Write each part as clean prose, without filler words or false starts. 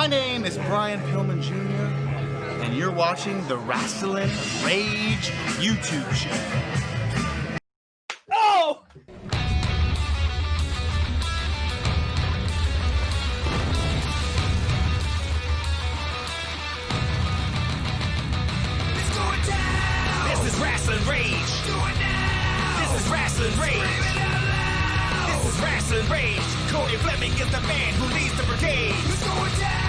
name is Brian Pillman Jr., and you're watching the Rasslin Rage YouTube show. Oh! It's going down! This is Rasslin Rage! Do it now! This is Rasslin Rage! Scream it out loud! This is Rasslin Rage! Cody Fleming is the man who leads the brigade! It's going down!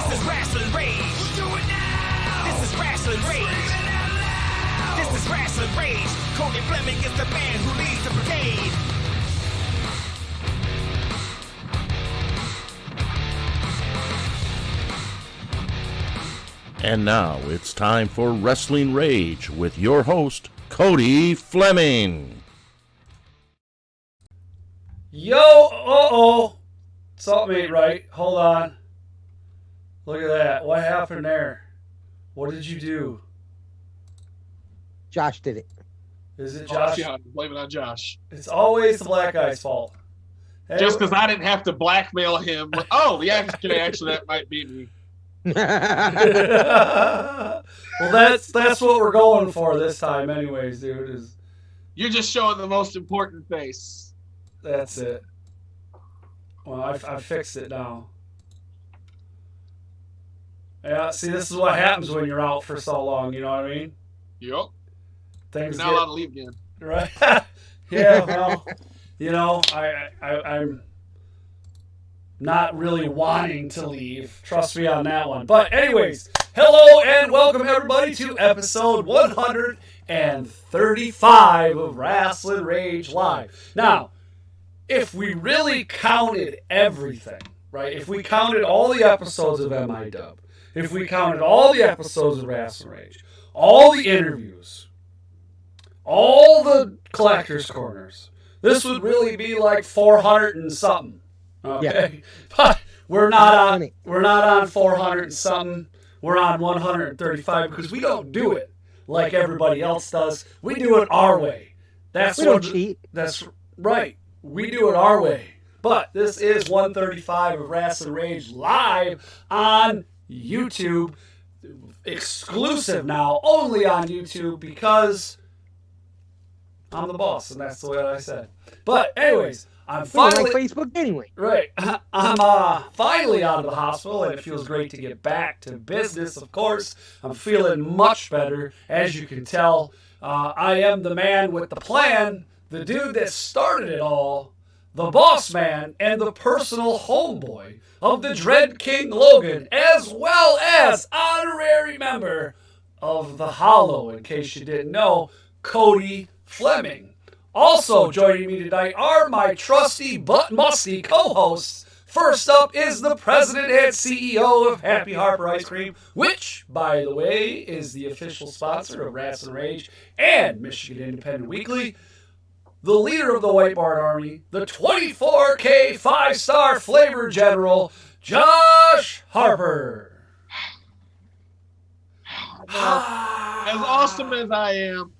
This is Rasslin Rage! Do it now! This is Rasslin Scream Rage! it out loud! This is Rasslin Rage! Cody Fleming is the man who leads the brigade! And now it's time for Rasslin Rage with your host, Cody Fleming. Yo, uh-oh. Something ain't right. Hold on. Look at that. What happened there? What did you do? Josh did it. Is it Josh? Yeah, blame it on Josh. It's always the black guy's fault. Hey, Just because I didn't have to blackmail him. Oh, yeah, actually, that might be me. well, that's what we're going for this time anyways, dude. Is You're just showing the most important face. That's it. Well, I fixed it now. Yeah, see, this is what happens when you're out for so long, you know what I mean? Yep. Things You're not allowed to leave again. right. Yeah, well, you know, I'm not really wanting to leave. Trust me on that one. But anyways, hello and welcome everybody to episode 135 of Rasslin Rage Live. Now, if we really counted everything, right? If we counted all the episodes of MIW, if we counted all the episodes of Rasslin Rage, all the interviews, all the collector's corners, this would really be like 400 and something. Okay, but we're not on 400 and something. We're on 135 because we don't do it like everybody else does. We do it our way. We don't cheat. That's right. We do it our way. But this is 135 of Rasslin Rage live on YouTube, exclusive now, only on YouTube because I'm the boss, and that's the way I said. But anyways. I'm finally like Facebook anyway. Right. I'm finally out of the hospital, and it feels great to get back to business, of course. I'm feeling much better, as you can tell. I am the man with the plan, the dude that started it all, the boss man, and the personal homeboy of the Dread King Logan, as well as honorary member of the Hollow, in case you didn't know, Cody Fleming. Also joining me tonight are my trusty but musty co-hosts. First up is the president and CEO of Happy Harper Ice Cream, which, by the way, is the official sponsor of Rasslin Rage and Michigan Independent Weekly. The leader of the White Barn Army, the 24K 5-star flavor general, Josh Harper. As awesome as I am,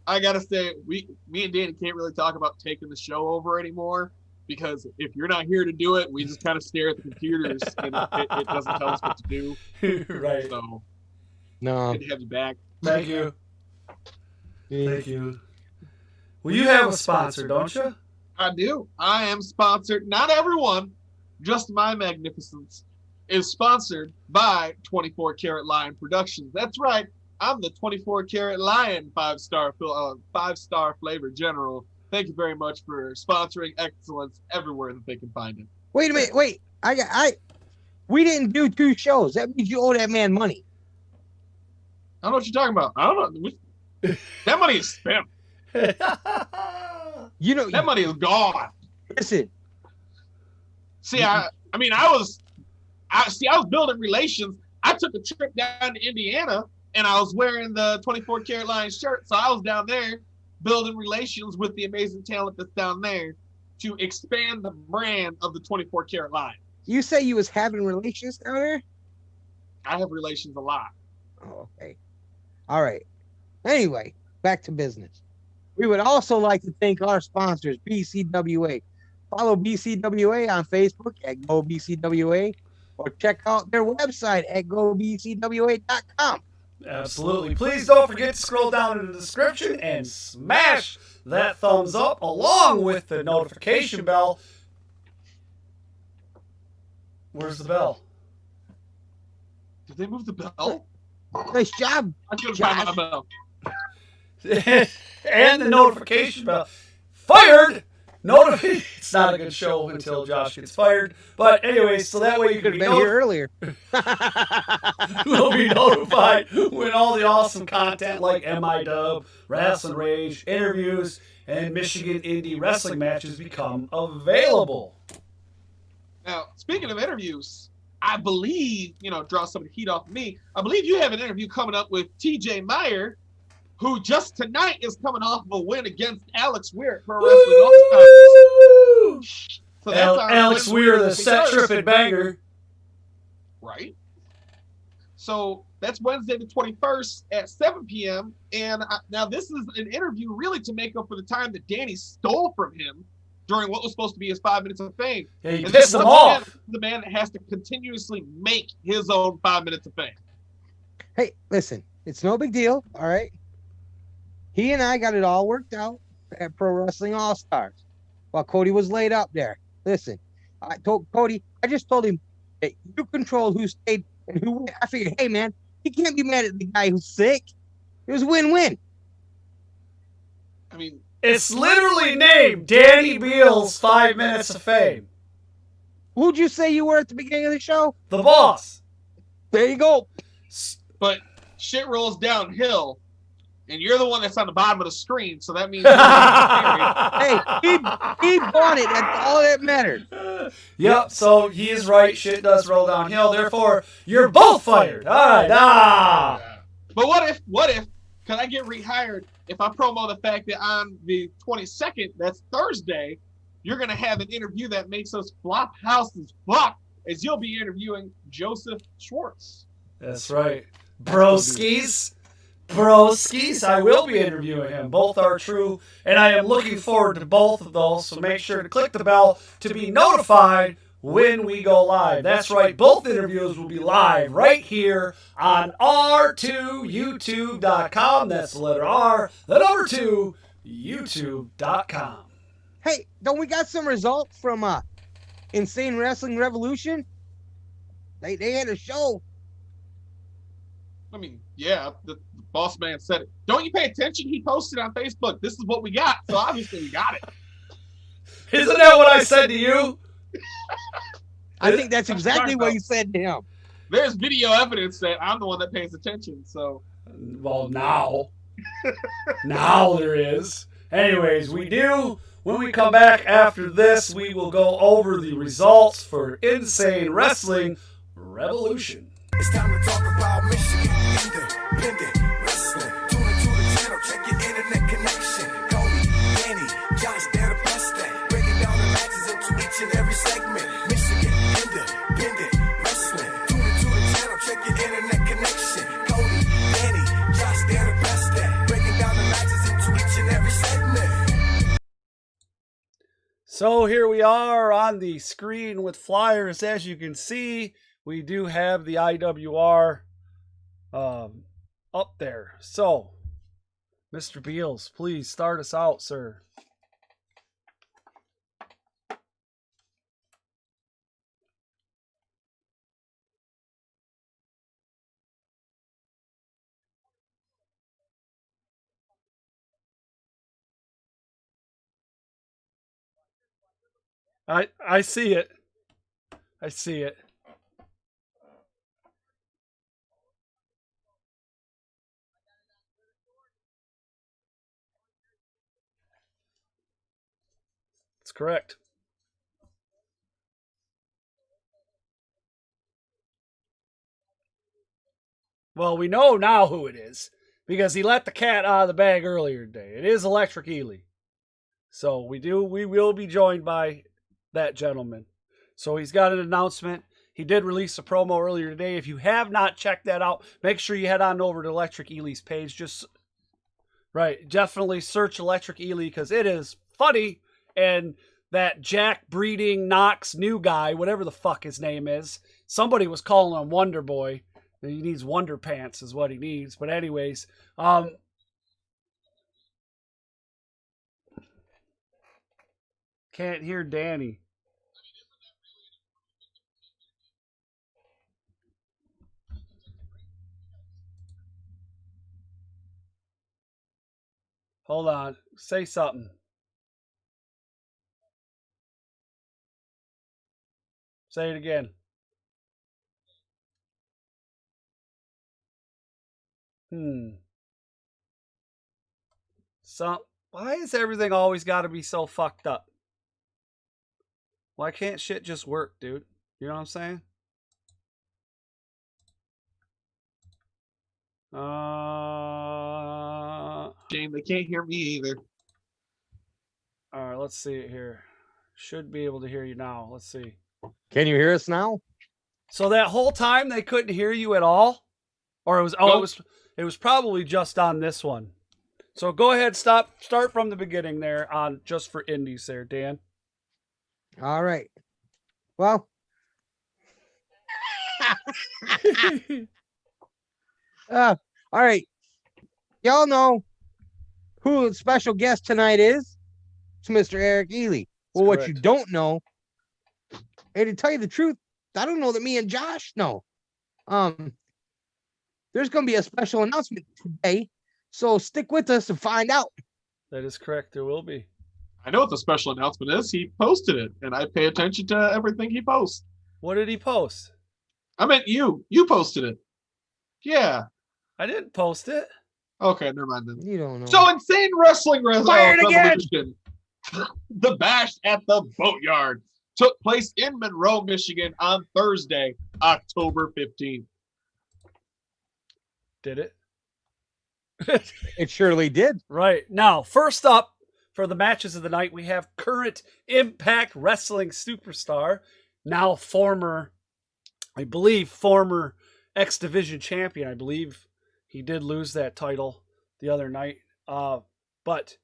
I gotta say, me and Danny can't really talk about taking the show over anymore because if you're not here to do it, we just kind of stare at the computers and it doesn't tell us what to do. Right. So, No. good to have you back. Thank you. Thank you. Well, you have a sponsor, don't you? I do. I am sponsored. Not everyone, just my magnificence, is sponsored by 24 Karat Lion Productions. That's right. I'm the 24 Karat Lion 5-star flavor general. Thank you very much for sponsoring excellence everywhere that they can find it. Wait a minute. Wait. We didn't do 2 shows. That means you owe that man money. I don't know what you're talking about. I don't know. That money is spent. You know That money is gone. Listen. See, I was building relations. I took a trip down to Indiana. And I was wearing the 24 Karat Lion shirt. So I was down there building relations with the amazing talent that's down there to expand the brand of the 24 Karat Lion. You say you was having relations down there? I have relations a lot. Oh, okay. All right. Anyway, back to business. We would also like to thank our sponsors, BCWA. Follow BCWA on Facebook at GoBCWA. or check out their website at gobcwa.com. Absolutely. Please don't forget to scroll down in the description and smash that thumbs up along with the notification bell. Where's the bell? Did they move the bell? Nice job. I couldn't find my bell. And the notification bell. Fired! It's not a good show until Josh gets fired. But anyway, so that way you can Could have been here earlier. We'll be notified when all the awesome content like MIW, Rasslin Rage, interviews, and Michigan Indie Wrestling matches become available. Now, speaking of interviews, I believe, draw some of the heat off of me. I believe you have an interview coming up with TJ Meyer, who just tonight is coming off of a win against Alex Weir at Pro Wrestling All-Stars. So that's on Alex Wednesday, Weir, the the set 21st. tripping banger. Right. So that's Wednesday the 21st at 7 p.m. And now this is an interview really to make up for the time that Danny stole from him during what was supposed to be his 5 minutes of fame. Yeah, he And pissed then him once again, off. the man that has to continuously make his own 5 minutes of fame. Hey, listen, it's no big deal, all right? He and I got it all worked out at Pro Wrestling All-Stars while Cody was laid up there. Listen, I told Cody, I just told him that you control who stayed and who went. I figured, hey, man, he can't be mad at the guy who's sick. It was a win-win. I mean, It's literally named Danny Beal's 5 minutes of fame. Who'd you say you were at the beginning of the show? The boss. There you go. but shit rolls downhill, and you're the one that's on the bottom of the screen, so that means Hey, he won it. That's all that mattered. Yep, so he is right. Shit does roll downhill. Therefore, you're both fired. All right. But what if, can I get rehired if I promo the fact that on the 22nd, that's Thursday, you're going to have an interview that makes us flop houses fuck, as you'll be interviewing Joseph Schwartz. That's right. Broskies. I will be interviewing him. Both are true, and I am looking forward to both of those, so make sure to click the bell to be notified when we go live. That's right, both interviews will be live right here on r2youtube.com. That's the letter R, the number 2, youtube.com. Hey, don't we got some results from Insane Wrestling Revolution? They had a show. I mean, yeah, the boss man said it. Don't you pay attention? He posted on Facebook, this is what we got, so obviously we got it. Isn't that what I said to you? I think that's exactly what you said to him. There's video evidence that I'm the one that pays attention, so. Well, now there is. Anyways, when we come back after this, we will go over the results for Insane Wrestling Revolution. It's time to talk about Michigan independent wrestling. Tune into the channel, check your internet connection. Cody, Danny, Josh, they're the best thing. Breaking down the matches into each and every segment. Michigan independent wrestling. Tune into the channel, check your internet connection. Cody, Danny, Josh, they're the best thing. Breaking down the matches into each and every segment. So here we are on the screen with flyers. As you can see, we do have the IWR up there. So, Mr. Beals, please start us out, sir. I see it. I see it. That's correct. Well, we know now who it is because he let the cat out of the bag earlier today. It is Electric Ely. So we will be joined by that gentleman. So he's got an announcement. He did release a promo earlier today. If you have not checked that out, make sure you head on over to Electric Ely's page. Definitely search Electric Ely because it is funny. And that Jack breeding Knox new guy, whatever the fuck his name is, Somebody was calling him Wonder Boy. He needs Wonder Pants is what he needs. But anyways, can't hear Danny. Hold on. Say something. Say it again. Why is everything always got to be so fucked up? Why can't shit just work, dude? You know what I'm saying? Shame they can't hear me either. All right, let's see it here. Should be able to hear you now. Let's see. Can you hear us now? So that whole time they couldn't hear you at all? Or it was it was probably just on this one. So go ahead, start from the beginning there on just for indies there, Dan. All right. Well, all right. Y'all know who the special guest tonight is? It's Mr. Eric Ely. Well, what you don't know, and to tell you the truth, I don't know that me and Josh know. There's going to be a special announcement today, so stick with us to find out. That is correct. There will be. I know what the special announcement is. He posted it, and I pay attention to everything he posts. What did he post? I meant you. You posted it. Yeah. I didn't post it. Okay, never mind then. You don't know. So Insane Wrestling Fired again! Revolution. The Bash at the Boatyard took place in Monroe, Michigan on Thursday, October 15th. Did it? It surely did. Right. Now, first up for the matches of the night, we have current Impact Wrestling superstar, now former X Division champion. I believe he did lose that title the other night. But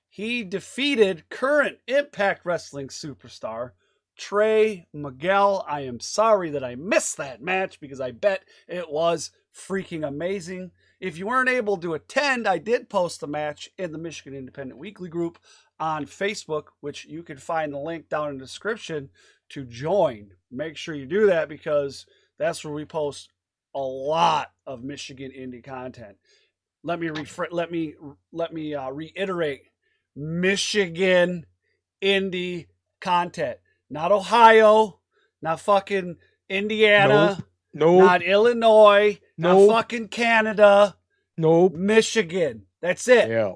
he defeated current Impact Wrestling superstar Trey Miguel. I am sorry that I missed that match because I bet it was freaking amazing. If you weren't able to attend, I did post the match in the Michigan Independent Weekly group on Facebook, which you can find the link down in the description to join. Make sure you do that because that's where we post a lot of Michigan indie content. Let me reiterate: Michigan indie content, not Ohio, not fucking Indiana, not Illinois, not fucking Canada. Michigan. That's it. Yeah.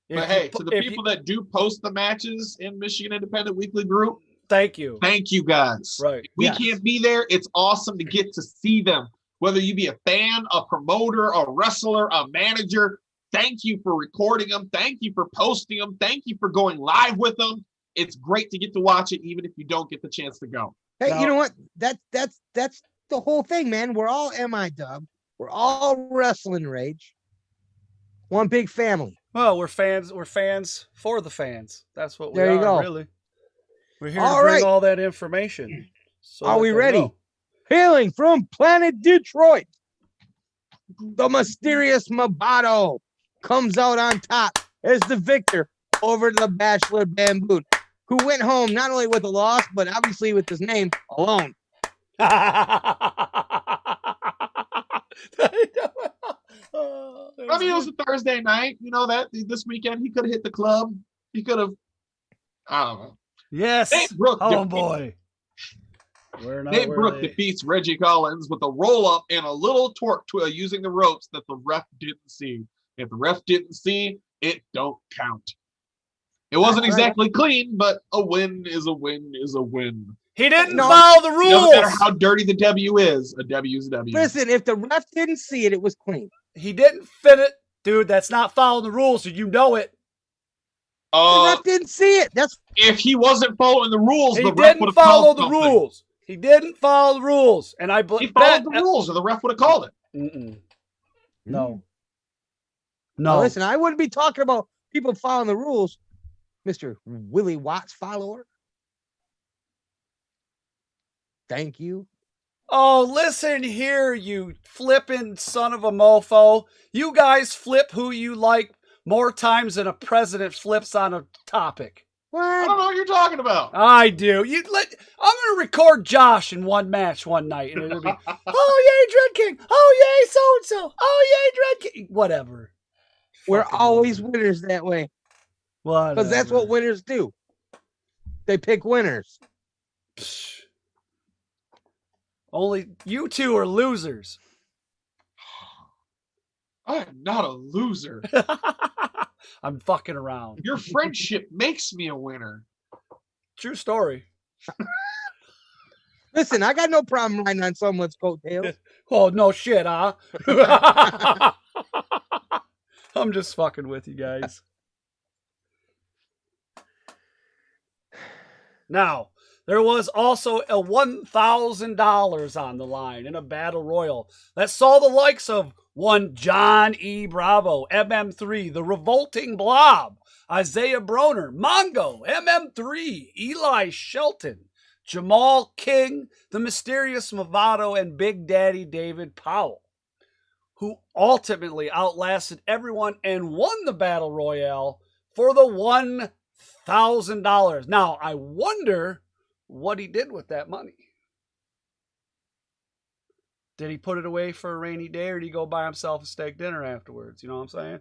But hey, to the people that do post the matches in Michigan Independent Weekly group, thank you. Thank you guys. Right. If we can't be there, it's awesome to get to see them. Whether you be a fan, a promoter, a wrestler, a manager, thank you for recording them. Thank you for posting them. Thank you for going live with them. It's great to get to watch it, even if you don't get the chance to go. Hey, you know what? That's the whole thing, man. We're all MI-Dub. We're all Rasslin Rage. One big family. Well, we're fans. We're fans for the fans. That's what we there you are, go. Really. We're here to bring all that information. So are we ready? Know. Hailing from planet Detroit, the mysterious Mabato comes out on top as the victor over the Bachelor Bamboo, who went home not only with a loss, but obviously with his name alone. I mean, it was a Thursday night. You know that this weekend he could have hit the club. He could have. I don't know. Yes. Boy. Nate Brooke defeats Reggie Collins with a roll up and a little torque using the ropes that the ref didn't see. If the ref didn't see, it don't count. It wasn't exactly clean, but a win is a win is a win. He didn't follow the rules. No matter how dirty the W is, a W is a W. Listen, if the ref didn't see it, it was clean. He didn't fit it, dude. That's not following the rules, so you know it. The ref didn't see it. That's if he wasn't following the rules. He the ref didn't follow the rules. He didn't follow the rules, and I he followed the rules, or the ref would have called it. No. Now, listen, I wouldn't be talking about people following the rules, Mr. Willie Watts follower. Thank you. Oh, listen here, you flippin' son of a mofo. You guys flip who you like more times than a president flips on a topic. I don't What? know what you're talking about. I do. I'm gonna record Josh in one match one night, and it'll be, oh yay, Dread King. Oh yay, so and so. Oh yay, Dread King. Whatever. We're Fucking always whatever. winners that way. Whatever. Because that's what winners do. They pick winners. Psh. Only you two are losers. I am not a loser. I'm fucking around. Your friendship makes me a winner. True story. Listen, I got no problem riding on someone's coattails. Oh, no shit, huh? I'm just fucking with you guys. Now, there was also a $1,000 on the line in a battle royal that saw the likes of one John E. Bravo, MM3, the Revolting Blob, Isaiah Broner, Mongo, MM3, Eli Shelton, Jamal King, the Mysterious Movado, and Big Daddy David Powell, who ultimately outlasted everyone and won the battle royale for the $1,000. Now, I wonder what he did with that money. Did he put it away for a rainy day, or did he go buy himself a steak dinner afterwards? You know what I'm saying?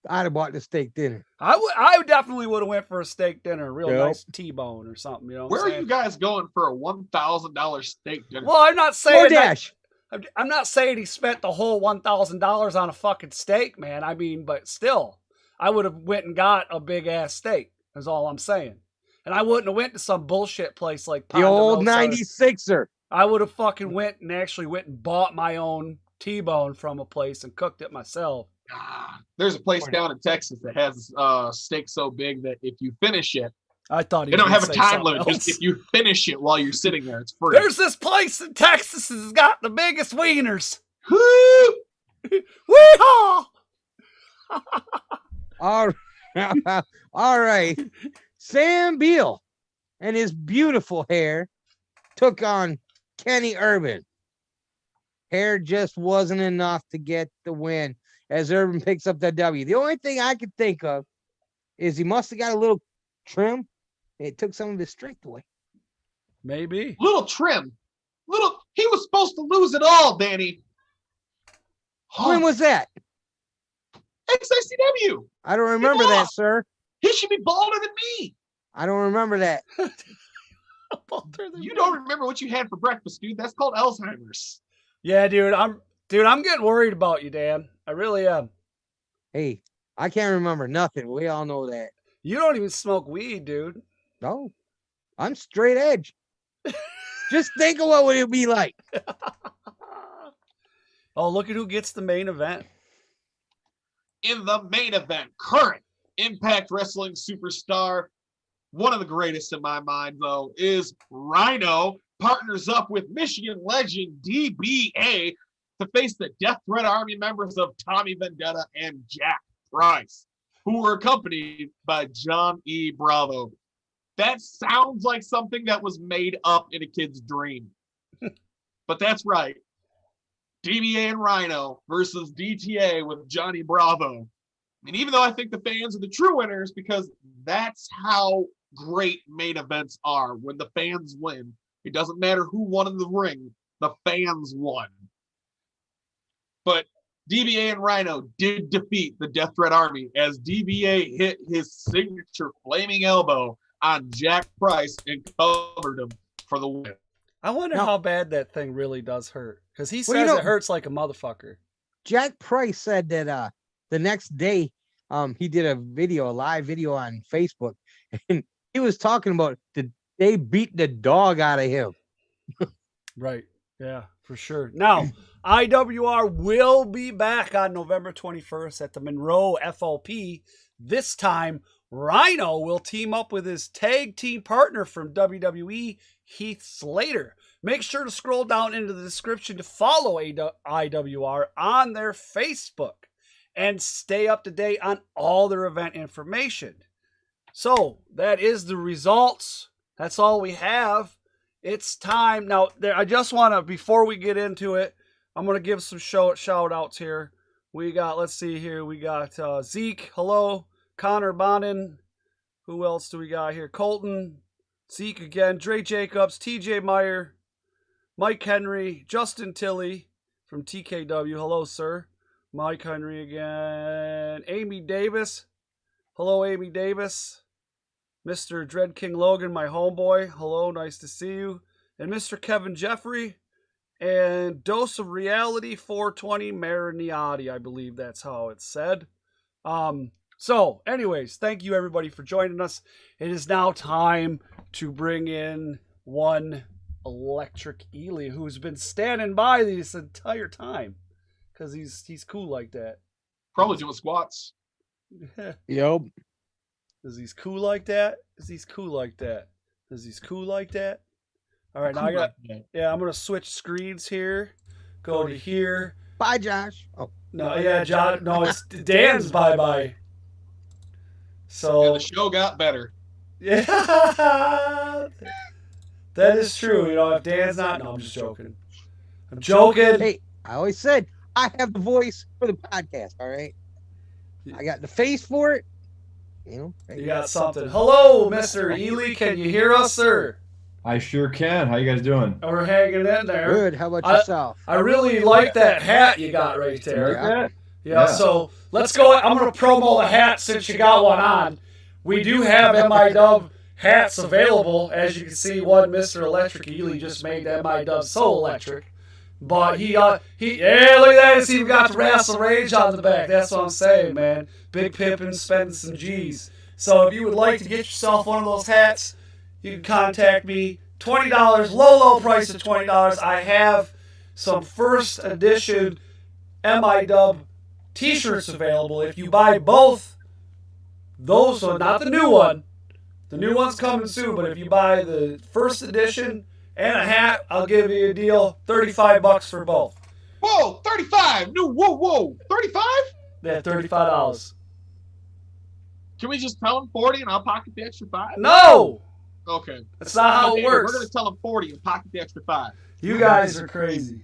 I'd have bought the steak dinner. I definitely would have went for a steak dinner, a real Yep. nice T-bone or something. You know what Where I'm are saying? you guys going for a $1,000 steak dinner? Well, I'm not saying DoorDash. I'm not saying he spent the whole $1,000 on a fucking steak, man. I mean, but still, I would have went and got a big ass steak. Is all I'm saying. And I wouldn't have went to some bullshit place like The old Ponderosa. 96er. I would have fucking went and bought my own T-bone from a place and cooked it myself. There's a place down in Texas that has steak so big that if you finish it, I thought he they was don't gonna have a say time something limit. else. Just if you finish it while you're sitting there, it's free. There's this place in Texas that's got the biggest wieners. Woo! Weehaw! All all right. Sam Beal and his beautiful hair took on Kenny Urban. Hair just wasn't enough to get the win as Urban picks up the W. The only thing I could think of is he must have got a little trim. It took some of his strength away. Maybe. Little trim. He was supposed to lose it all, Danny. When was that? XICW. I don't remember that, sir. He should be balder than me. I don't remember that. You don't remember what you had for breakfast, dude. That's called Alzheimer's. Yeah, dude. I'm getting worried about you, Dan. I really am. Hey, I can't remember nothing. We all know that. You don't even smoke weed, dude. No, I'm straight edge. Just think of what would it be like. Oh, look at who gets the main event. In the main event, current Impact Wrestling superstar, one of the greatest in my mind, though, is Rhino. Partners up with Michigan legend DBA to face the Death Threat Army members of Tommy Vendetta and Jack Price, who were accompanied by John E. Bravo. That sounds like something that was made up in a kid's dream. But that's right. DBA and Rhino versus DTA with Johnny Bravo. And even though I think the fans are the true winners, because that's how great main events are. When the fans win, it doesn't matter who won in the ring, the fans won. But DBA and Rhino did defeat the Death Threat Army as DBA hit his signature flaming elbow on Jack Price and covered him for the win. I wonder Now- how bad that thing really does hurt. Because he says Well, you know- it hurts like a motherfucker. Jack Price said that the next day he did a live video on Facebook, and he was talking about they beat the dog out of him. Right. Yeah, for sure. Now, IWR will be back on November 21st at the Monroe FOP. This time, Rhino will team up with his tag team partner from WWE, Heath Slater. Make sure to scroll down into the description to follow IWR on their Facebook and stay up to date on all their event information. So, that is the results. That's all we have. it's time now. I just want to, before we get into it, I'm gonna give some shout outs here. We got, let's see here, we got Zeke, hello, Connor Bonin. Who else do we got here? Colton, Zeke again, Dre Jacobs, TJ Meyer, Mike Henry, Justin Tilley from TKW. Hello, sir. Mike Henry again. Amy Davis. Hello, Amy Davis. Mr. Dread King Logan, my homeboy. Hello, nice to see you. And Mr. Kevin Jeffrey. And Dose of Reality 420 Marignotti. I believe that's how it's said. So, anyways, thank you everybody for joining us. It is now time to bring in one Electric Ely, who's been standing by this entire time because he's cool like that. Probably doing squats. Yep. Is he's cool like that? Is he's cool like that? Is he's cool like that? All right, now I got. Yeah, I'm gonna switch screens here. Go to here. Bye, Josh. Oh no, yeah, John. No, it's Dan's bye. So Yeah, the show got better. Yeah, that is true. You know, if Dan's not, no, I'm just joking. I'm joking. Hey, I always said I have the voice for the podcast. All right, I got the face for it. You know, you got something. Hello, Mr. Ely. Can you hear us, sir? I sure can. How you guys doing? We're hanging in there. Good. How about yourself? I really like that hat you got right there. Like that? Yeah, so let's go. I'm going to promo the hat since you got one on. We do have MIDub hats available. As you can see, one Mr. Electric Ely just made MIDub so electric. But yeah, look at that. It's even got the Rasslin Rage on the back. That's what I'm saying, man. Big pimpin', spending some G's. So if you would like to get yourself one of those hats, you can contact me. $20, low price of $20. I have some first edition MIDub T-shirts available. If you buy both those, so not the new one. The new one's coming soon, but if you buy the first edition and a hat, I'll give you a deal. $35 for both. Whoa, 35. No, whoa, 35? Yeah, $35. Can we just tell them 40 and I'll pocket the extra 5? No! Okay. That's not how it works. We're going to tell them 40 and pocket the extra 5. You guys are crazy.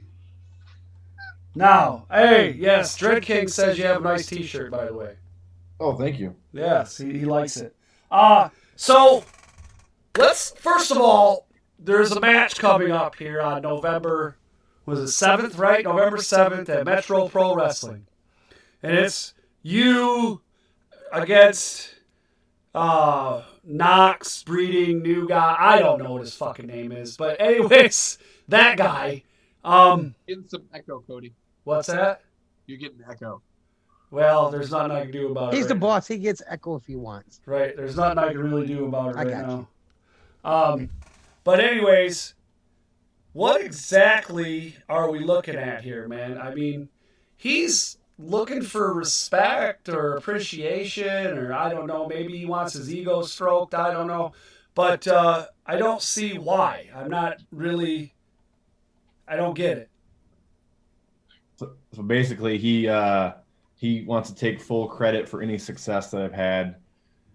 Now, hey, yes, Dread King says you have a nice T-shirt, by the way. Oh, thank you. Yes, he likes it. So, let's, first of all, there's a match coming up here on November, was it 7th, right? November 7th at Metro Pro Wrestling. And it's you against Knox, breeding, new guy. I don't know what his fucking name is. But anyways, that guy. Getting some echo, Cody. What's that? You're getting echo. Well, there's nothing I can do about it. He's the right? boss. He gets echo if he wants. Right. There's nothing I can really do about it I right got now. But anyways, what exactly are we looking at here, man? I mean, he's looking for respect or appreciation, or I don't know, maybe he wants his ego stroked, I don't know. But I don't see why. I'm not really, I don't get it. So basically, he wants to take full credit for any success that I've had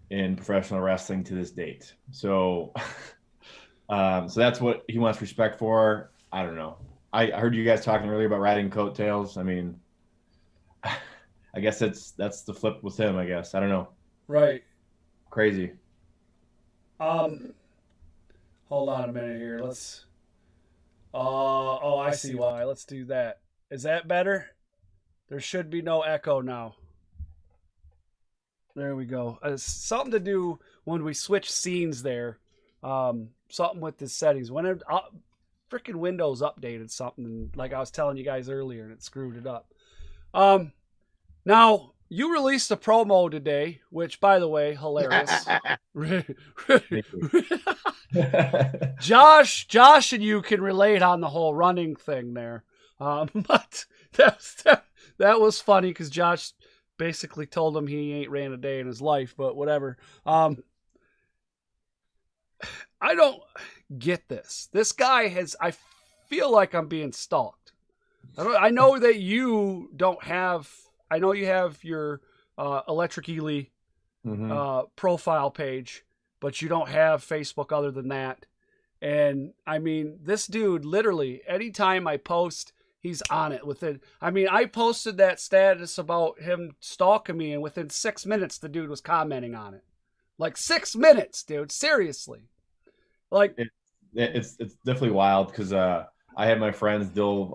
in professional wrestling to this date. So, so that's what he wants respect for. I don't know. I heard you guys talking earlier about riding coattails. I mean, I guess that's the flip with him, I guess. I don't know. Right. Crazy. Hold on a minute here. Let's. Oh, I see why. Let's do that. Is that better? There should be no echo now. There we go. It's something to do when we switch scenes there. Something with the settings. When freaking Windows updated something, like I was telling you guys earlier, and it screwed it up. Now, you released a promo today, which, by the way, hilarious. Josh and you can relate on the whole running thing there. But that was funny because Josh basically told him he ain't ran a day in his life, but whatever. I don't get this. This guy I feel like I'm being stalked. I know that you don't have, I know you have your Electric Ely profile page, but you don't have Facebook other than that. And I mean, this dude literally, anytime I post, he's on it within. I mean, I posted that status about him stalking me, and within 6 minutes, the dude was commenting on it. Like 6 minutes, dude. Seriously. Like, it's definitely wild because I have my friends, they'll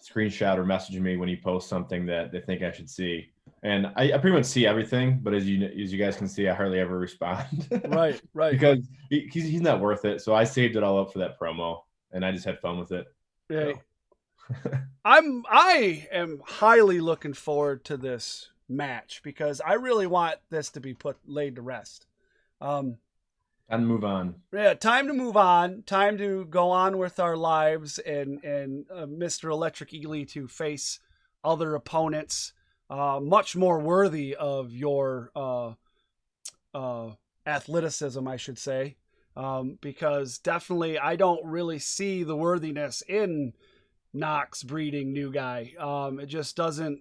screenshot or message me when he posts something that they think I should see. And I pretty much see everything, but as you guys can see, I hardly ever respond. Right. Because he's not worth it. So I saved it all up for that promo, and I just had fun with it. yeah. So. I am highly looking forward to this match because I really want this to be laid to rest. And move on. Yeah, time to move on. Time to go on with our lives and Mr. Electric Ely to face other opponents much more worthy of your athleticism, I should say. Because definitely I don't really see the worthiness in Knox breeding new guy. It just doesn't.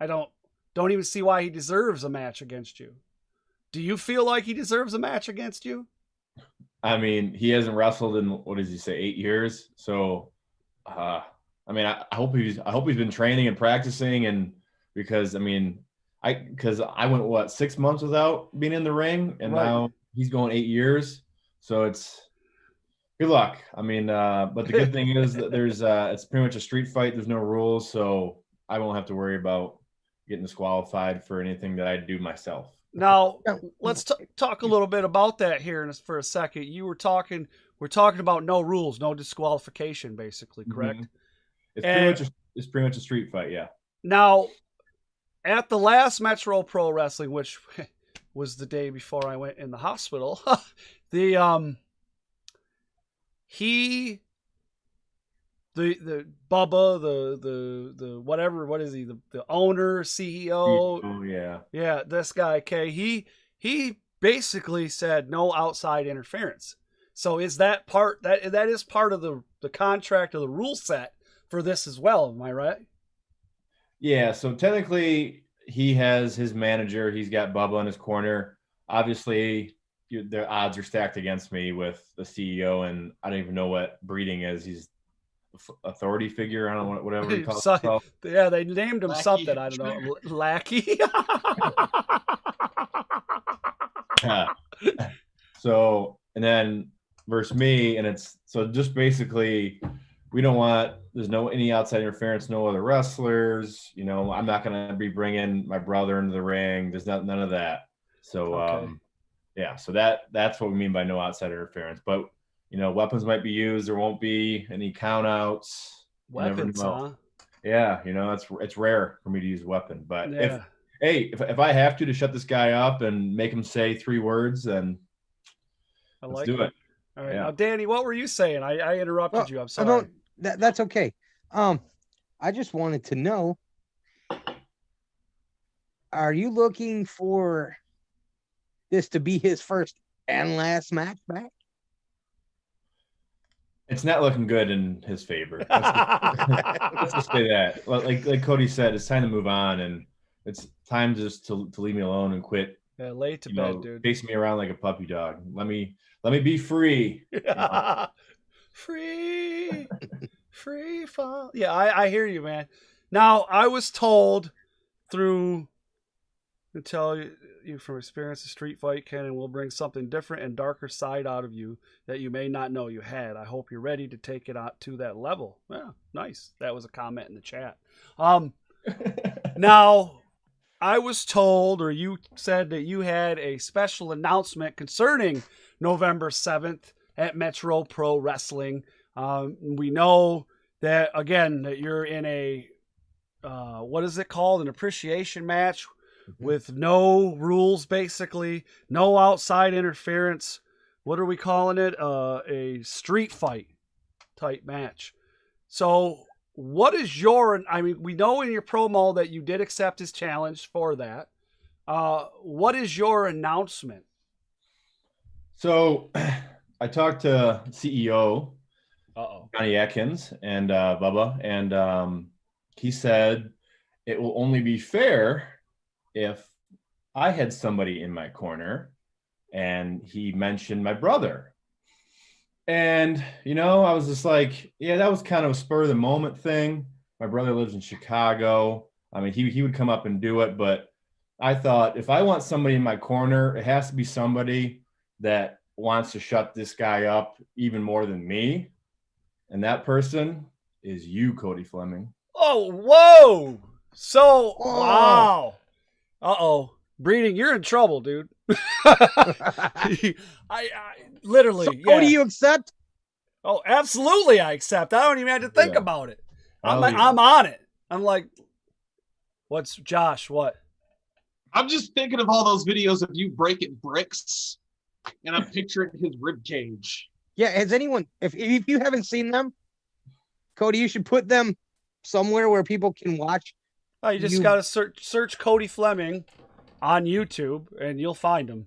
I don't even see why he deserves a match against you. Do you feel like he deserves a match against you? I mean, he hasn't wrestled in, what does he say, 8 years? So, I mean, I hope he's been training and practicing, and because I mean, I went 6 months without being in the ring, and now he's going 8 years. So it's good luck. I mean, but the good thing is that there's it's pretty much a street fight. There's no rules, so I won't have to worry about getting disqualified for anything that I do myself. Now, let's talk a little bit about that here for a second. We're talking about no rules, no disqualification, basically, correct? Mm-hmm. It's pretty much a street fight, yeah. Now, at the last Metro Pro Wrestling, which was the day before I went in the hospital, the Bubba, the whatever, what is he? The owner, CEO. Oh yeah. Yeah, this guy, okay. He basically said no outside interference. So is that part that is part of the contract or the rule set for this as well, am I right? Yeah, so technically he has his manager, he's got Bubba in his corner. Obviously, the odds are stacked against me with the CEO, and I don't even know what breeding is. He's authority figure. I don't know whatever he calls himself. Yeah, they named him Lackey. something. I don't know. Lackey. So, and then versus me, and it's so just basically there's no any outside interference, no other wrestlers. You know, I'm not going to be bringing my brother into the ring. There's none of that. So, Okay. Yeah, so that's what we mean by no outside interference. But you know, weapons might be used. There won't be any count outs. Weapons, huh? Yeah, you know, it's rare for me to use a weapon. But Yeah. if I have to shut this guy up and make him say 3 words, then let's do it. All right. Yeah. Now, Danny, what were you saying? I interrupted you. I'm sorry. That's okay. I just wanted to know, are you looking for this to be his first and last match back? It's not looking good in his favor. Let's just say that. Like Cody said, it's time to move on, and it's time just to leave me alone and quit. Yeah, lay to bed, dude. Chasing me around like a puppy dog. Let me be free. Free fall. Yeah, I hear you, man. Now, I was told to tell you from experience, a street fight can and will bring something different and darker side out of you that you may not know you had. I hope you're ready to take it out to that level. Yeah, nice. That was a comment in the chat. Now, I was told, or you said that you had a special announcement concerning November 7th at Metro Pro Wrestling. We know that, again, that you're in a, what is it called? An appreciation match with no rules, basically. No outside interference. What are we calling it? A street fight type match. So what is your, I mean, we know in your promo that you did accept his challenge for that. What is your announcement? So I talked to CEO Johnny Atkins and Bubba, and he said it will only be fair if I had somebody in my corner, and he mentioned my brother. And, I was just like, yeah, that was kind of a spur of the moment thing. My brother lives in Chicago. I mean, he would come up and do it, but I thought if I want somebody in my corner, it has to be somebody that wants to shut this guy up even more than me. And that person is you, Cody Fleming. Oh, whoa. So, Whoa. wow. Uh-oh. Breeding, you're in trouble, dude. I literally, So, yeah. Cody, you accept? Oh, absolutely I accept. I don't even have to think about it. I'm on it. I'm like, what's Josh, what? I'm just thinking of all those videos of you breaking bricks, and I'm picturing his rib cage. Yeah, has anyone, if you haven't seen them, Cody, you should put them somewhere where people can watch. Oh, you just got to search Cody Fleming on YouTube, and you'll find him.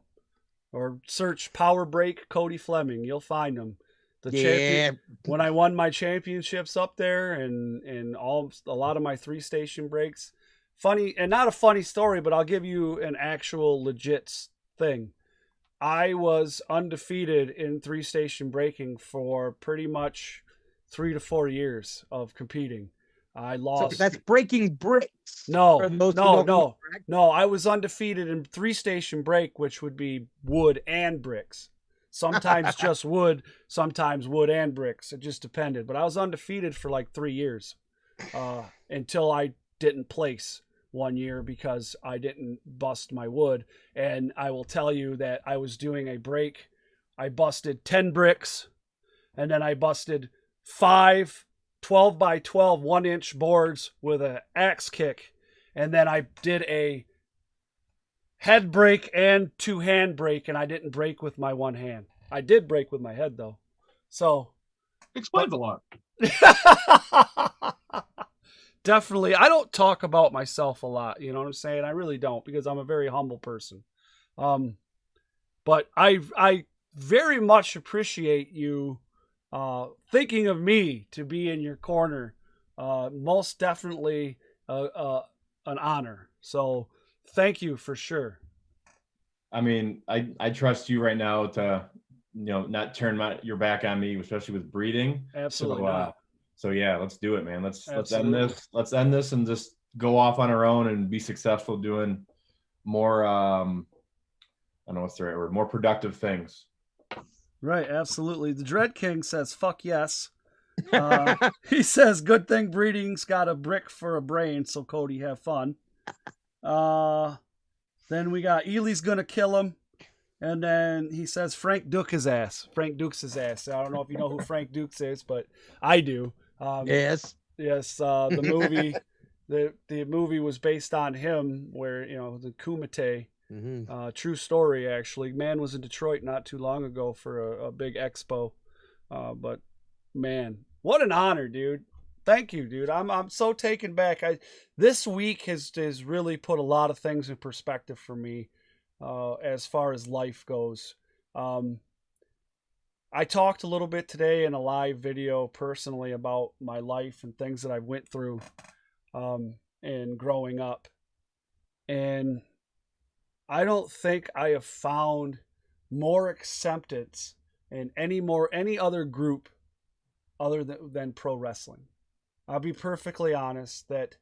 Or search Power Break Cody Fleming. You'll find him. When I won my championships up there and a lot of my 3-station breaks. Funny, and not a funny story, but I'll give you an actual legit thing. I was undefeated in 3-station breaking for pretty much 3 to 4 years of competing. I lost. So that's breaking bricks. No. I was undefeated in 3-station break, which would be wood and bricks. Sometimes just wood, sometimes wood and bricks. It just depended. But I was undefeated for like 3 years until I didn't place one year because I didn't bust my wood. And I will tell you that I was doing a break. I busted 10 bricks, and then I busted 5 12 by 12 1-inch boards with an axe kick, and then I did a head break and 2-hand break, and I didn't break with my one hand. I did break with my head though. So explains a lot. Definitely. I don't talk about myself a lot, you know what I'm saying? I really don't, because I'm a very humble person. But I very much appreciate you thinking of me to be in your corner. Most definitely an honor. So thank you for sure. I mean, I trust you right now to, not turn your back on me, especially with breeding. Absolutely not. So yeah, let's do it, man. Let's end this. Let's end this and just go off on our own and be successful doing more. I don't know what's the right word. More productive things. Right, absolutely. The Dread King says, "Fuck yes." He says, "Good thing breeding's got a brick for a brain, so Cody have fun." Then we got Ely's gonna kill him, and then he says, "Frank Duke his ass." Frank Dukes his ass. I don't know if you know who Frank Dukes is, but I do. Yes. The movie, the movie was based on him, where the Kumite. Mm-hmm. True story, actually. Man was in Detroit not too long ago for a big expo. But man, what an honor, dude. Thank you, dude. I'm so taken back. This week has really put a lot of things in perspective for me, as far as life goes. I talked a little bit today in a live video personally about my life and things that I went through, and growing up. And I don't think I have found more acceptance in any other group other than pro wrestling. I'll be perfectly honest that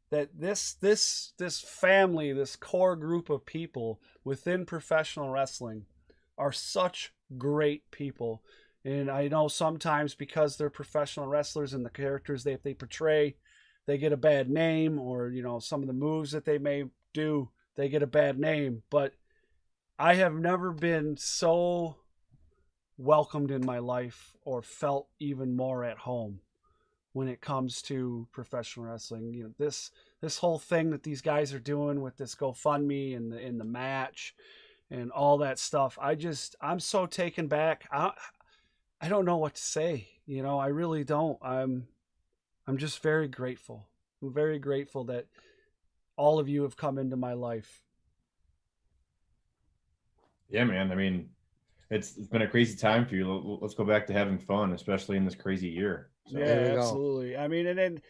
this family, this core group of people within professional wrestling are such great people. And I know sometimes because they're professional wrestlers and the characters they portray, they get a bad name, or some of the moves that they may do, they get a bad name. But I have never been so welcomed in my life or felt even more at home when it comes to professional wrestling. This whole thing that these guys are doing with this GoFundMe and the match and all that stuff, I'm so taken back. I don't know what to say. I really don't. I'm just very grateful. I'm very grateful that all of you have come into my life. Yeah, man. I mean, it's been a crazy time for you. Let's go back to having fun, especially in this crazy year. So. Yeah, absolutely. I mean, and then,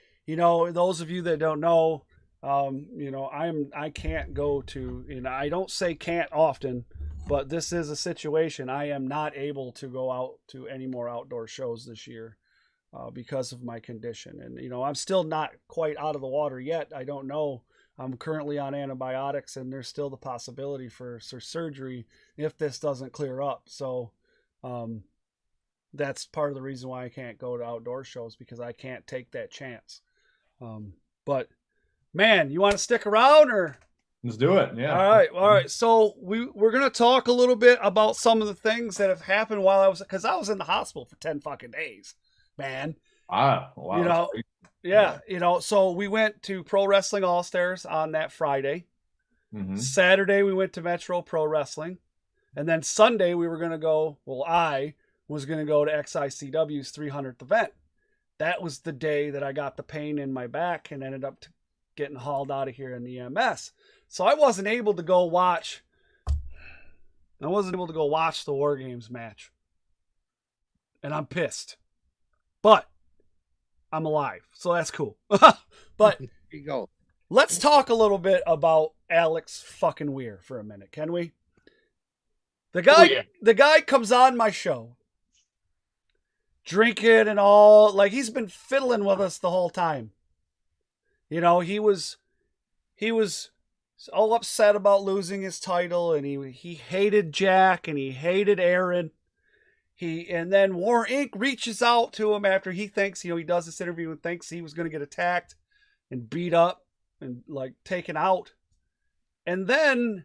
those of you that don't know, I can't go to, I don't say can't often, But this is a situation. I am not able to go out to any more outdoor shows this year because of my condition. And, you know, I'm still not quite out of the water yet. I don't know. I'm currently on antibiotics, and there's still the possibility for surgery if this doesn't clear up. So that's part of the reason why I can't go to outdoor shows, because I can't take that chance. But, man, you want to stick around or... Let's do it. Yeah. All right. So we're gonna talk a little bit about some of the things that have happened while because I was in the hospital for 10 fucking days, man. Wow. You know, yeah. You know, so we went to Pro Wrestling All Stars on that Friday. Mm-hmm. Saturday we went to Metro Pro Wrestling, and then Sunday we were gonna go. Well, I was gonna go to XICW's 300th event. That was the day that I got the pain in my back and ended up getting hauled out of here in the EMS. So I wasn't able to go watch. I wasn't able to go watch the War Games match, and I'm pissed. But I'm alive, so that's cool. But There you go. let's talk a little bit about Alex fucking Weir for a minute, can we? The guy comes on my show, drinking and all, like he's been fiddling with us the whole time. You know, he was all upset about losing his title, and he hated Jack and he hated Aaron. And then War Inc. reaches out to him after he thinks, you know, he does this interview and thinks he was going to get attacked and beat up and like taken out. And then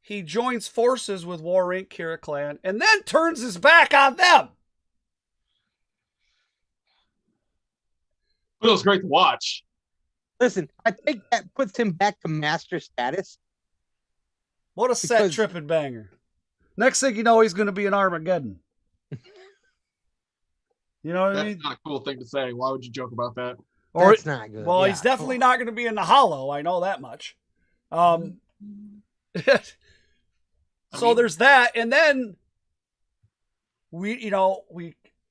he joins forces with War Inc. Kira Clan and then turns his back on them. But it was great to watch. Listen, I think that puts him back to master status. What a set tripping banger. Next thing you know, he's going to be an Armageddon. You know what I mean? That's not a cool thing to say. Why would you joke about that? Or That's not good. Well, Yeah. he's definitely not going to be in the Hollow. I know that much. So there's that. And then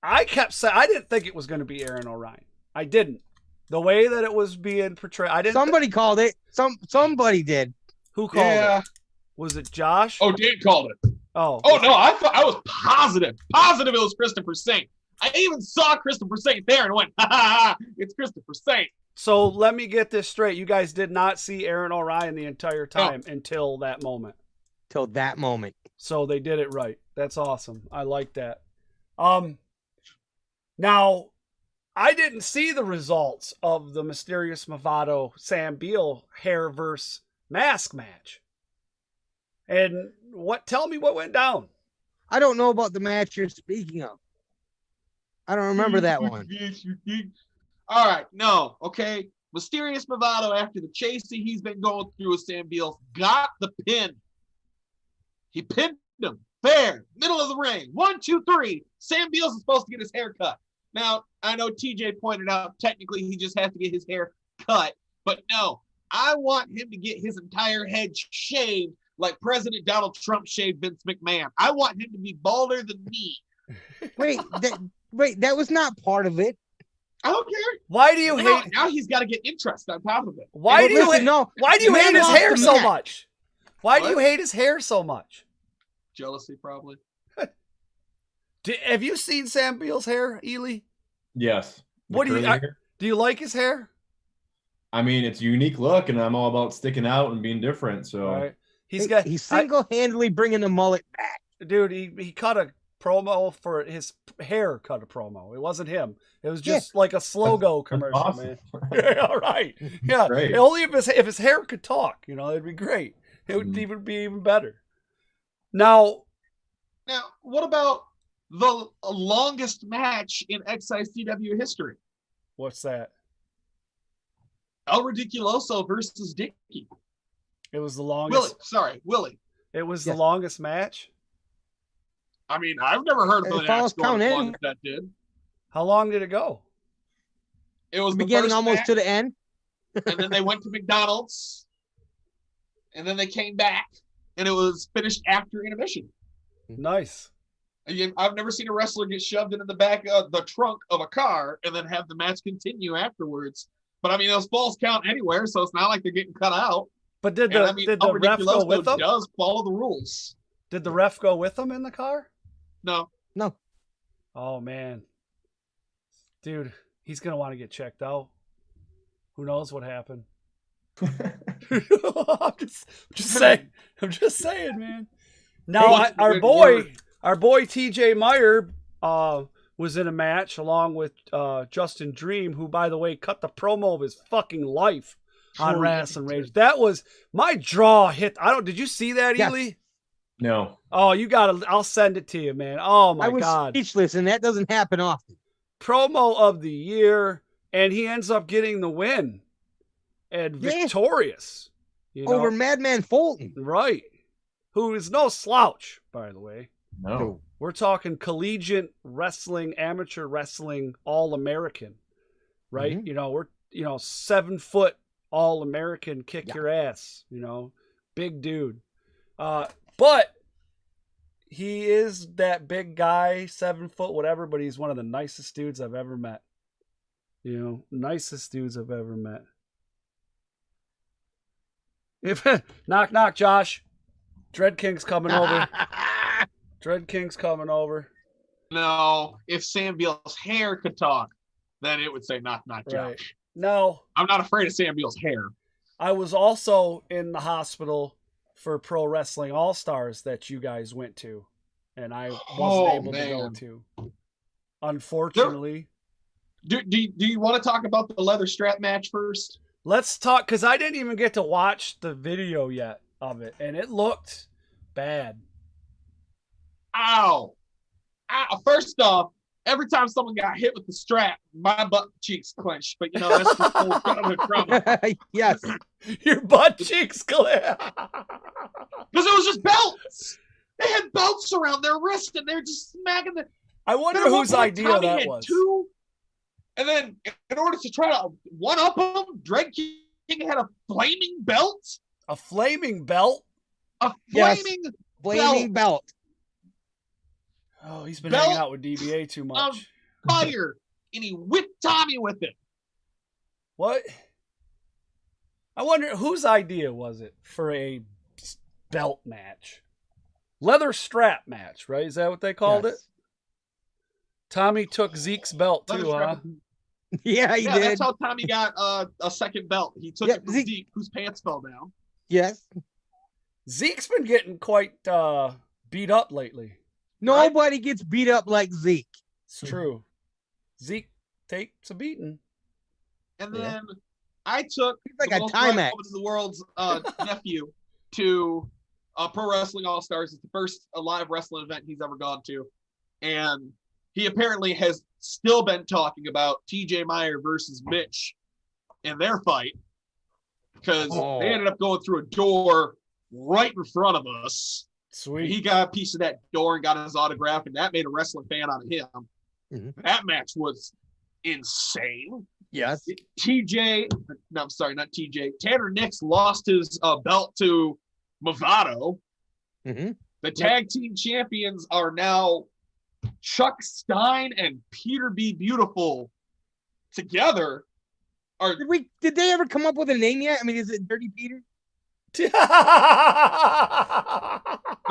I kept saying, I didn't think it was going to be Aaron O'Ryan. I didn't. The way that it was being portrayed, I didn't. Somebody called it. Somebody did. Who called it? Was it Josh? Oh, Dan called it. Oh no, I was positive it was Christopher Saint. I even saw Christopher Saint there and went, ha ha ha, it's Christopher Saint. So let me get this straight. You guys did not see Aaron O'Ryan the entire time until that moment. Till that moment. So they did it right. That's awesome. I like that. Now, I didn't see the results of the Mysterious Movado Sam Beal hair versus mask match. And tell me what went down. I don't know about the match you're speaking of. I don't remember that one. All right, no, okay. Mysterious Movado, after the chasing he's been going through with Sam Beal, got the pin. He pinned him. Fair. Middle of the ring. 1, 2, 3. Sam Beal's is supposed to get his hair cut. Now, I know TJ pointed out technically he just has to get his hair cut. But no, I want him to get his entire head shaved like President Donald Trump shaved Vince McMahon. I want him to be balder than me. Wait, that was not part of it. I don't care. Why do you hate? Now he's got to get interest on top of it. Why do you hate his hair so match. much? Why do you hate his hair so much? Jealousy, probably. Have you seen Sam Beal's hair, Ely? Yes. What do you do? You like his hair? I mean, it's a unique look, and I'm all about sticking out and being different. So All right. He's single-handedly bringing the mullet back. Dude, he cut a promo for his hair. Cut a promo. It wasn't him. It was just like a Slogo commercial, awesome. man. Yeah, all right. Yeah, Great. only if his hair could talk, it'd be great. It would even be even better. Now, what about the longest match in XICW history? What's that? El Ridiculoso versus Dickey. It was the longest. Willie. It was the longest match. I mean, I've never heard of an match going as long as that did. How long did it go? It was the beginning first almost match, to the end. and then they went to McDonald's, and then they came back, and it was finished after intermission. Nice. Again, I've never seen a wrestler get shoved into the back of the trunk of a car and then have the match continue afterwards. But I mean, those falls count anywhere, so it's not like they're getting cut out. But did the ref go with them? Does follow the rules. Did the ref go with him in the car? No. No. Oh man, dude, he's gonna want to get checked out. Who knows what happened? I'm just saying. I'm just saying, man. Now our boy TJ Meyer was in a match along with Justin Dream, who, by the way, cut the promo of his fucking life on Rasslin Rage. That was my draw hit. Did you see that, Yes. Ely? No. Oh, you gotta. I'll send it to you, man. Oh my I was God. speechless, and that doesn't happen often. Promo of the year, and he ends up getting the win and victorious. You know? Over Madman Fulton. Right. Who is no slouch, by the way. No. We're talking collegiate wrestling, amateur wrestling, all-American, right? Mhm. You know, we're 7 foot all-American, kick your ass, big dude. But he is that big guy, 7 foot, whatever, but he's one of the nicest dudes I've ever met. Nicest dudes I've ever met. Knock, knock, Josh. Dread King's coming over. Dread King's coming over. No, if Sam Beal's hair could talk, then it would say knock, knock, Josh. Right. No. I'm not afraid of Sam Beal's hair. I was also in the hospital for Pro Wrestling All-Stars that you guys went to, and I wasn't able to go to. Unfortunately. Do you want to talk about the leather strap match first? Let's talk, because I didn't even get to watch the video yet of it, and it looked bad. Ow. First off, every time someone got hit with the strap, my butt cheeks clenched. But, that's the whole childhood trauma. Yes. Your butt cheeks clenched. Because it was just belts. They had belts around their wrist, and they were just smacking the... I wonder whose idea Tommy that had was. 2, and then in order to try to one-up them, Dread King had a flaming belt. A flaming belt? A Yes. flaming belt. Oh, he's been Belt hanging out with DBA too much. fire, and he whipped Tommy with it. What? I wonder whose idea was it for a belt match? Leather strap match, right? Is that what they called it? Tommy took Zeke's belt too, huh? Yeah, he did. That's how Tommy got a second belt. He took it from Zeke, whose pants fell down. Yes. Zeke's been getting quite beat up lately. Nobody gets beat up like Zeke. It's true. Zeke takes a beating. And then I took like the a most Timex. likable to the world's nephew to Pro Wrestling All-Stars. It's the first live wrestling event he's ever gone to. And he apparently has still been talking about TJ Meyer versus Mitch in their fight. Because they ended up going through a door right in front of us. Sweet. He got a piece of that door and got his autograph, and that made a wrestling fan out of him. Mm-hmm. That match was insane. Yes. Not TJ. Tanner Nix lost his belt to Movado. Mm-hmm. The tag team champions are now Chuck Stein and Peter B. Beautiful together. Did they ever come up with a name yet? I mean, is it Dirty Peter? The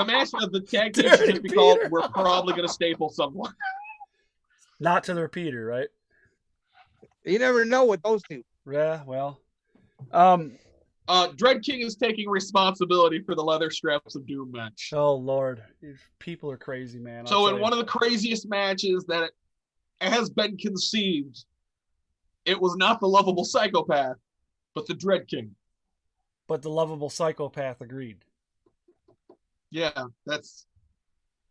match of the tag team should be called "We're Probably Gonna Staple Someone." Not to the repeater, right? You never know with those two. Yeah, well. Dread King is taking responsibility for the leather straps of doom match. Oh Lord, people are crazy, man. So in one of the craziest matches that has been conceived, it was not the lovable psychopath, but the Dread King. But the lovable psychopath agreed. Yeah, that's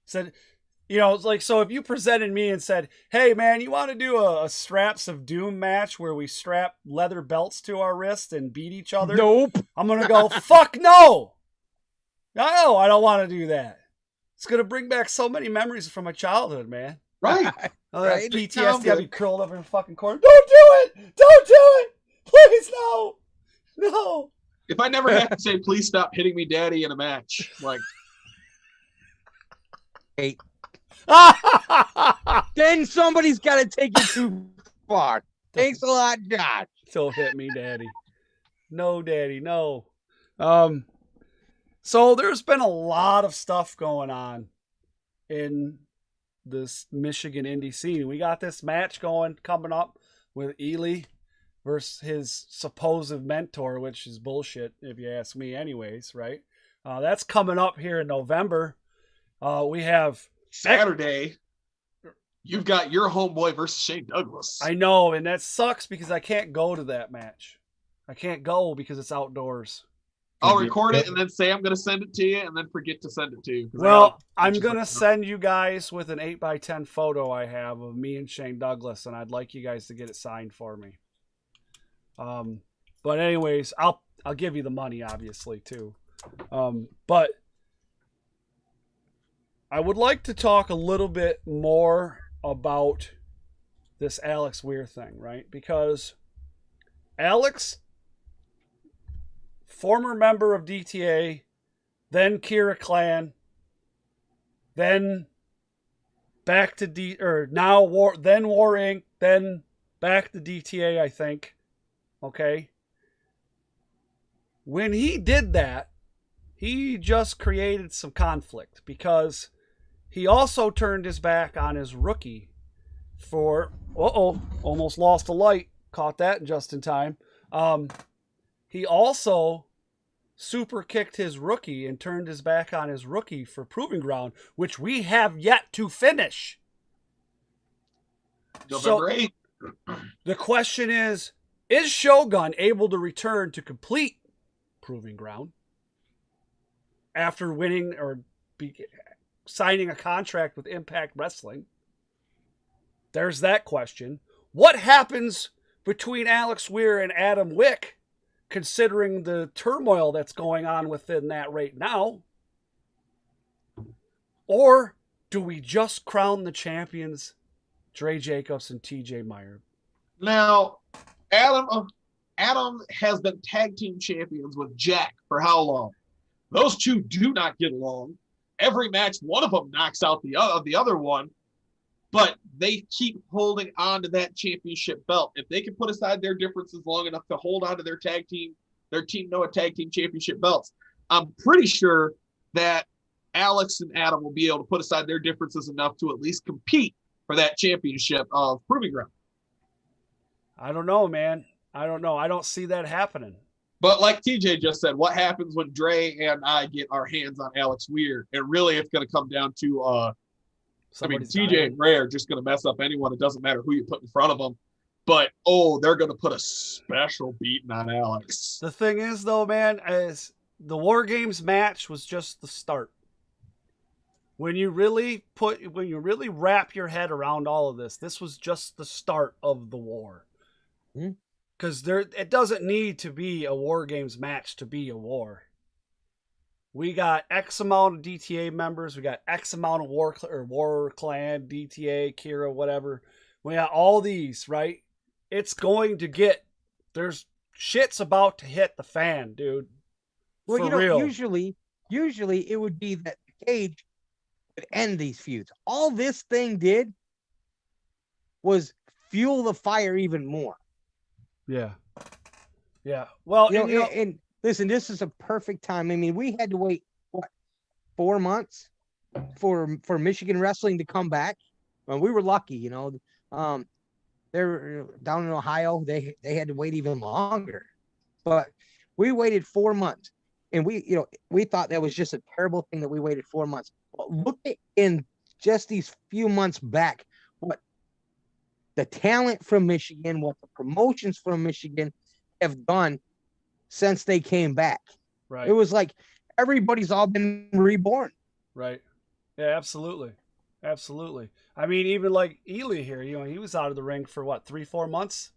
said, it's like, so if you presented me and said, hey man, you want to do a straps of doom match where we strap leather belts to our wrists and beat each other? Nope. I'm going to go, fuck no. No, I don't want to do that. It's going to bring back so many memories from my childhood, man. right. Oh, that's Right. PTSD. I'll be curled up in a fucking corner. Don't do it. Don't do it. Please, no. No. If I never have to say, please stop hitting me, daddy, in a match, like, Hey. Then somebody's got to take it too far. Thanks a lot, Josh. Don't hit me, daddy. No, daddy, no. So there's been a lot of stuff going on in this Michigan indie scene. We got this match coming up with Ely versus his supposed mentor, which is bullshit if you ask me anyways, right? That's coming up here in November. We have Saturday. You've got your homeboy versus Shane Douglas. I know, and that sucks because I can't go to that match. I can't go because it's outdoors. I'll record it and then say I'm going to send it to you and then forget to send it to you. Well, I'm going to send you guys with an 8x10 photo I have of me and Shane Douglas, and I'd like you guys to get it signed for me. But anyways, I'll give you the money, obviously, too. But I would like to talk a little bit more about this Alex Weir thing, right? Because Alex, former member of DTA, then Kira Clan, then back to War Inc., then back to DTA, I think. Okay. When he did that, he just created some conflict because he also turned his back on his rookie for, almost lost a light. Caught that just in time. He also super kicked his rookie and turned his back on his rookie for Proving Ground, which we have yet to finish. November 8th. The question is Shogun able to return to complete Proving Ground after winning or signing a contract with Impact Wrestling? There's that question. What happens between Alex Weir and Adam Wick, considering the turmoil that's going on within that right now? Or do we just crown the champions, Dre Jacobs and TJ Meyer? Now, Adam has been tag team champions with Jack for how long? Those two do not get along. Every match, one of them knocks out the other one, but they keep holding on to that championship belt. If they can put aside their differences long enough to hold on to their Team Noah tag team championship belts, I'm pretty sure that Alex and Adam will be able to put aside their differences enough to at least compete for that championship of Proving Ground. I don't know, man. I don't know. I don't see that happening. But like TJ just said, what happens when Dre and I get our hands on Alex Weir? And really, it's going to come down to, TJ and Dre are just going to mess up anyone. It doesn't matter who you put in front of them. But, they're going to put a special beating on Alex. The thing is, though, man, is the War Games match was just the start. When you really wrap your head around all of this was just the start of the war. Because it doesn't need to be a War Games match to be a war. We got X amount of DTA members. We got X amount of War Clan, DTA, Kira, whatever. We got all these, right? It's going to there's shit's about to hit the fan, dude. Well, For real. usually it would be that the cage would end these feuds. All this thing did was fuel the fire even more. Yeah. Yeah. Well, and listen, this is a perfect time. I mean, we had to wait 4 months for Michigan wrestling to come back. We were lucky, they're down in Ohio. They had to wait even longer, but we waited 4 months, and we thought that was just a terrible thing that we waited 4 months. But look at in just these few months back, what the talent from Michigan, what the promotions from Michigan have done since they came back. Right. It was like everybody's all been reborn. Right. Yeah, absolutely. Absolutely. I mean, even like Ely here, he was out of the ring for 3-4 months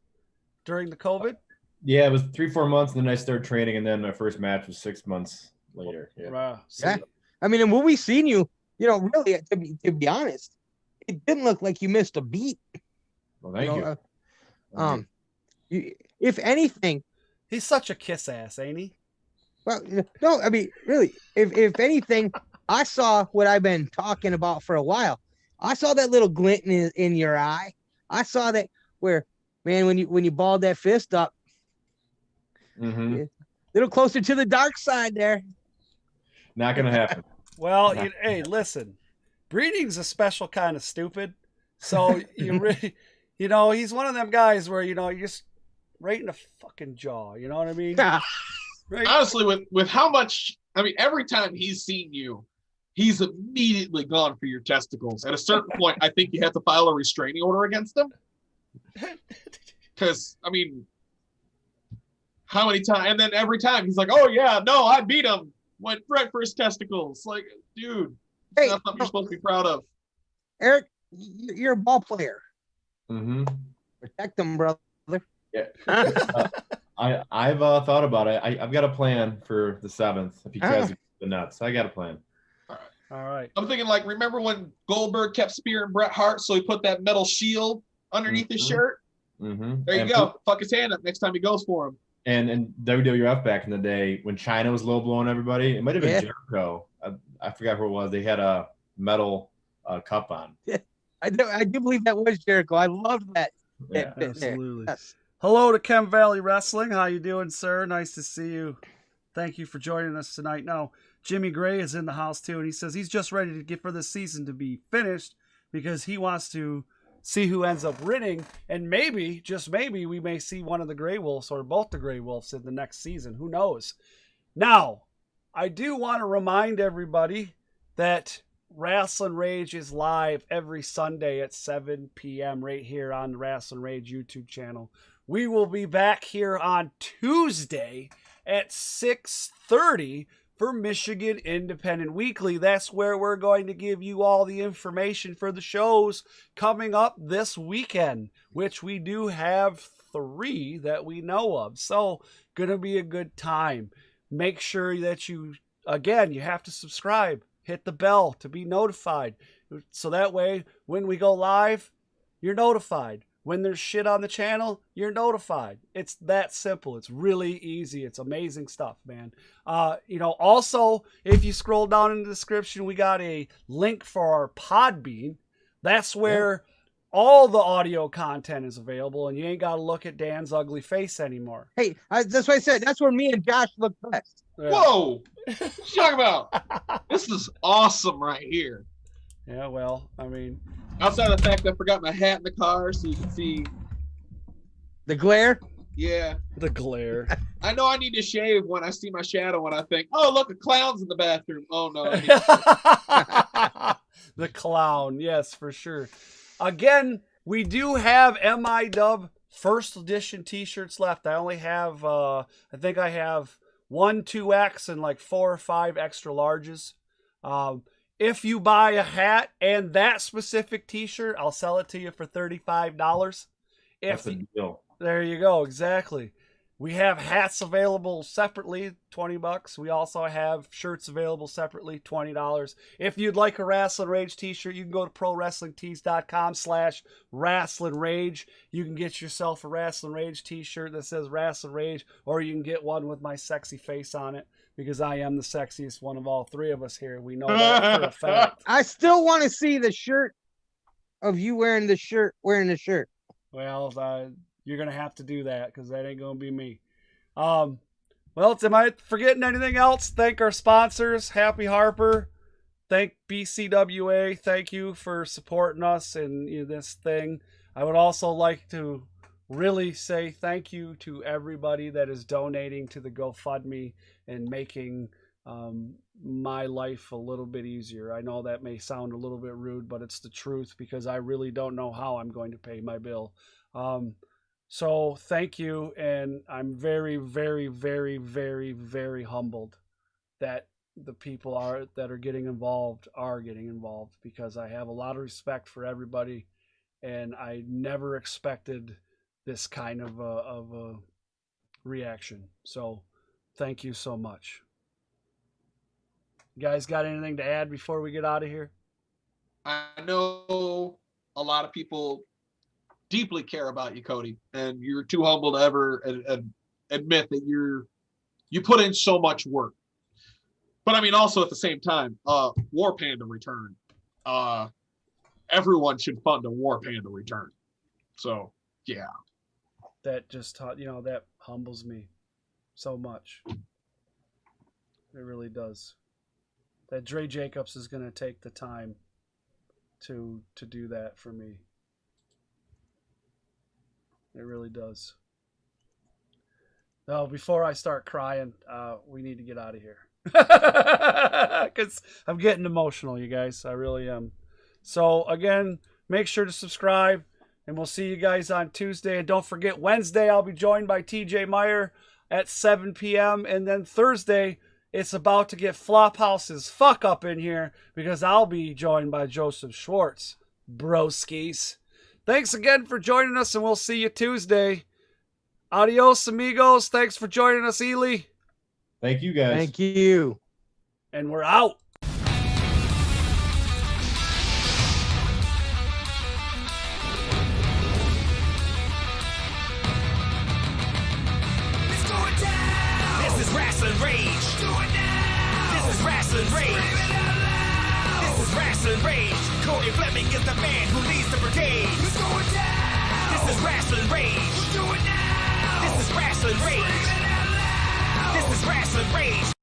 during the COVID. Yeah, it was 3-4 months, and then I started training, and then my first match was 6 months later. Yeah. Wow. Yeah. I mean, and when we seen you, really, to be honest, it didn't look like you missed a beat. Well, thank you. If anything, he's such a kiss ass, ain't he? Well, no, I mean, really, if anything, I saw what I've been talking about for a while. I saw that little glint in your eye. I saw that where, man, when you balled that fist up, a little closer to the dark side there. Not gonna happen. Well, hey, listen, breeding's a special kind of stupid. So you really, he's one of them guys where you just right in the fucking jaw. You know what I mean? Right. Honestly, with how much, every time he's seen you, he's immediately gone for your testicles. At a certain point, I think you have to file a restraining order against him. Because how many times? And then every time he's like, "Oh yeah, no, I beat him." Went right for his testicles. Like, dude, Hey, that's something you're supposed to be proud of. Eric, you're a ball player. Mm-hmm. Protect them, brother. Yeah. I've thought about it. I've got a plan for the 7th. If he tries to get the nuts, I got a plan. All right. I'm thinking, like, remember when Goldberg kept spearing Bret Hart, so he put that metal shield underneath his shirt? Mm-hmm. There you go. Fuck his hand up next time he goes for him. And WWF back in the day when China was low blowing everybody, it might have been Jericho. I forgot who it was. They had a metal cup on. Yeah, I do believe that was Jericho. I love that. Yeah, absolutely. Yes. Hello to Chem Valley Wrestling. How you doing, sir? Nice to see you. Thank you for joining us tonight. Now, Jimmy Gray is in the house too, and he says he's just ready to get for this season to be finished because he wants to see who ends up winning, and maybe, just maybe, we may see one of the Grey Wolves or both the Grey Wolves in the next season. Who knows? Now, I do want to remind everybody that Rasslin Rage is live every Sunday at 7 p.m. right here on the Rasslin Rage YouTube channel. We will be back here on Tuesday at 6:30 for Michigan Independent Weekly. That's where we're going to give you all the information for the shows coming up this weekend, which we do have 3 that we know of. So, gonna be a good time. Make sure that you have to subscribe, hit the bell to be notified. So that way, when we go live, you're notified. When there's shit on the channel, you're notified. It's that simple. It's really easy. It's amazing stuff, man. Also, if you scroll down in the description, we got a link for our Podbean. That's where all the audio content is available, and you ain't got to look at Dan's ugly face anymore. Hey, that's what I said. That's where me and Josh look best. Yeah. Whoa! What you talking about? This is awesome right here. Yeah, well, Outside of the fact that I forgot my hat in the car, so you can see the glare. Yeah, the glare. I know I need to shave when I see my shadow. When I think, oh look, a clown's in the bathroom. Oh no. The clown, yes, for sure. Again, we do have MIW first edition T-shirts left. I only have, I think I have 1 2X and like 4 or 5 extra larges. If you buy a hat and that specific T-shirt, I'll sell it to you for $35. That's a deal. There you go. Exactly. We have hats available separately, $20. We also have shirts available separately, $20. If you'd like a Rasslin Rage T-shirt, you can go to prowrestlingtees.com/Rasslin Rage. You can get yourself a Rasslin Rage T-shirt that says Rasslin Rage, or you can get one with my sexy face on it, because I am the sexiest one of all 3 of us here. We know that for a fact. I still want to see the shirt of you wearing the shirt. Well, you're going to have to do that because that ain't going to be me. Well, am I forgetting anything else? Thank our sponsors, Happy Harper. Thank BCWA. Thank you for supporting us in this thing. I would also like to really say thank you to everybody that is donating to the GoFundMe and making my life a little bit easier. I know that may sound a little bit rude, but it's the truth because I really don't know how I'm going to pay my bill. So thank you, and I'm very, very, very, very, very humbled that the people that are getting involved because I have a lot of respect for everybody, and I never expected this kind of a reaction. So thank you so much. You guys got anything to add before we get out of here? I know a lot of people deeply care about you, Cody, and you're too humble to ever admit that you put in so much work. But also at the same time, War Panda return. Everyone should fund a War Panda return. So yeah, that just that humbles me so much. It really does. that Dre Jacobs is going to take the time to do that for me. It really does. No, before I start crying, we need to get out of here. Because I'm getting emotional, you guys. I really am. So, again, make sure to subscribe, and we'll see you guys on Tuesday. And don't forget, Wednesday, I'll be joined by TJ Meyer at 7 p.m. And then Thursday, it's about to get Flophouse's fuck up in here because I'll be joined by Joseph Schwartz. Broskies. Thanks again for joining us, and we'll see you Tuesday. Adios, amigos. Thanks for joining us, Ely. Thank you, guys. Thank you. And we're out. It's going down. This is Rasslin Rage. Do it now. This is Rasslin Rage. Scream it out loud. This is Rasslin Rage. Cody Fleming is the man who leads the brigade. It's going down. This is Rasslin Rage. Do it now. This is Rasslin Rage. Scream it out loud. This is Rasslin Rage.